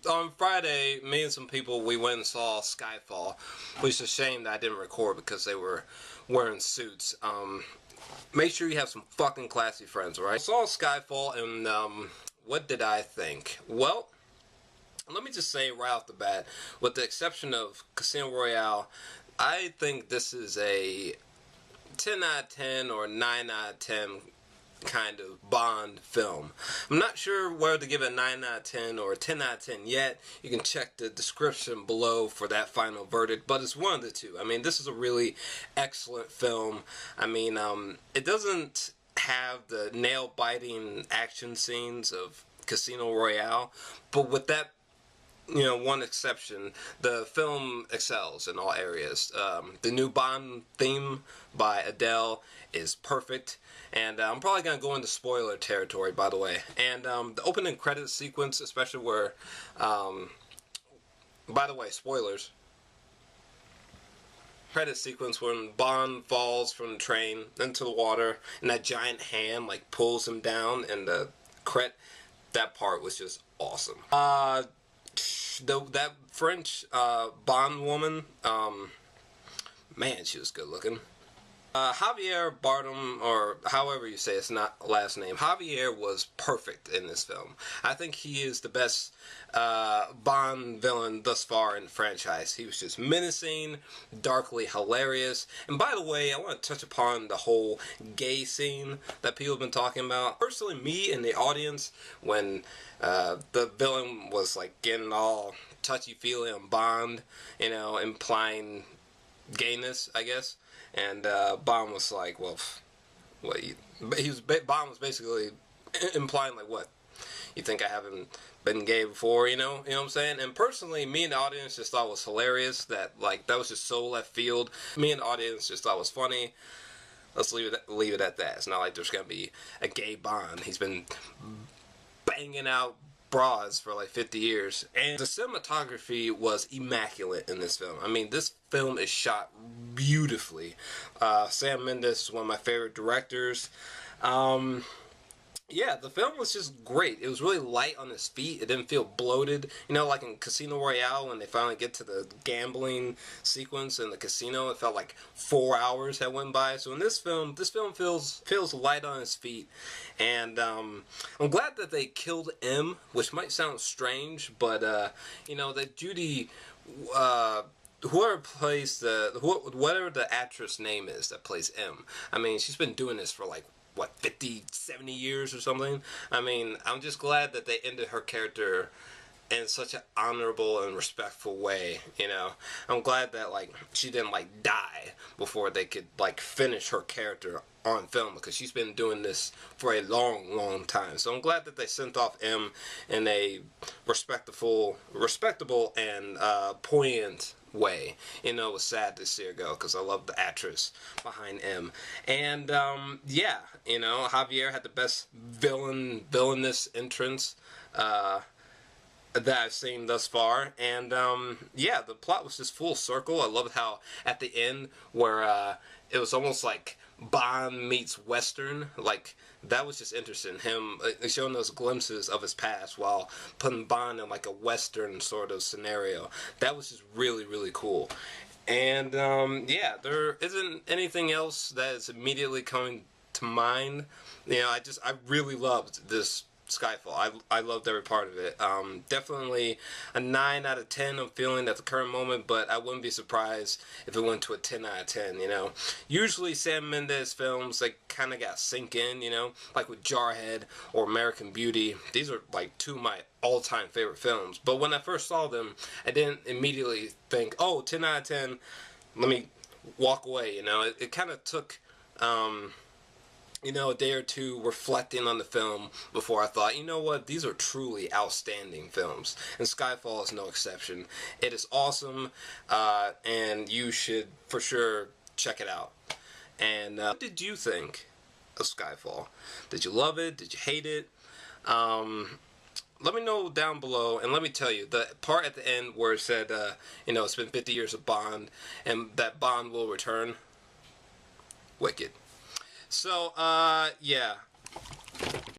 On Friday, me and some people, we went and saw Skyfall, which is a shame that I didn't record because they were wearing suits. Make sure you have some fucking classy friends, right? I saw Skyfall, and what did I think? Well, let me just say right off the bat, with the exception of Casino Royale, I think this is a 10 out of 10 or 9 out of 10 kind of Bond film. I'm not sure whether to give it a 9 out of 10 or a 10 out of 10 yet. You can check the description below for that final verdict, but it's one of the two. I mean, this is a really excellent film. I mean, it doesn't have the nail-biting action scenes of Casino Royale, but with that, one exception, the film excels in all areas. The new Bond theme by Adele is perfect, and I'm probably going to go into spoiler territory, by the way. And the opening credits sequence, especially where, by the way, spoilers, credit sequence when Bond falls from the train into the water, and that giant hand, like, pulls him down, and the credit, that part was just awesome. That French Bond woman, man, she was good looking. Javier Bardem, or however you say his last name, Javier was perfect in this film. I think he is the best Bond villain thus far in the franchise. He was just menacing, darkly hilarious. And by the way, I want to touch upon the whole gay scene that people have been talking about. Personally, me in the audience, when the villain was like getting all touchy-feely on Bond, implying gayness, I guess. And Bond was like, well, Bond was basically implying, like, what? You think I haven't been gay before, you know what I'm saying? And personally, me and the audience just thought it was hilarious, that was just so left field. Me and the audience just thought it was funny. Let's leave it at that. It's not like there's gonna be a gay Bond. He's been banging out bras for like 50 years. And the cinematography was immaculate in this film. I mean, this film is shot beautifully. Sam Mendes is one of my favorite directors. Yeah, the film was just great. It was really light on its feet. It didn't feel bloated. Like in Casino Royale, when they finally get to the gambling sequence in the casino, it felt like 4 hours had went by. So in this film feels light on its feet. And I'm glad that they killed M, which might sound strange, but that Judy, whoever plays whatever the actress name is that plays M, I mean, she's been doing this for like, what, 50, 70 years or something? I mean, I'm just glad that they ended her character in such an honorable and respectful way, I'm glad that, like, she didn't, like, die before they could, like, finish her character on film, because she's been doing this for a long, long time. So I'm glad that they sent off M in a respectable and poignant way. It was sad to see her go, because I love the actress behind M. And yeah, Javier had the best villainous entrance that I've seen thus far. And yeah, the plot was just full circle. I loved how at the end, where it was almost like Bond meets Western, like, that was just interesting. Him showing those glimpses of his past while putting Bond in like a Western sort of scenario. That was just really, really cool. And yeah, there isn't anything else that is immediately coming to mind. I really loved this Skyfall. I loved every part of it. Definitely a 9 out of 10 I'm feeling at the current moment, but I wouldn't be surprised if it went to a 10 out of 10, Usually Sam Mendes films, they kind of got sink in, like with Jarhead or American Beauty. These are like two of my all-time favorite films. But when I first saw them, I didn't immediately think, oh, 10 out of 10, let me walk away, It kind of took a day or two reflecting on the film before I thought, you know what, these are truly outstanding films. And Skyfall is no exception. It is awesome, and you should for sure check it out. And what did you think of Skyfall? Did you love it? Did you hate it? Let me know down below, and let me tell you, the part at the end where it said, it's been 50 years of Bond, and that Bond will return, wicked. So, yeah,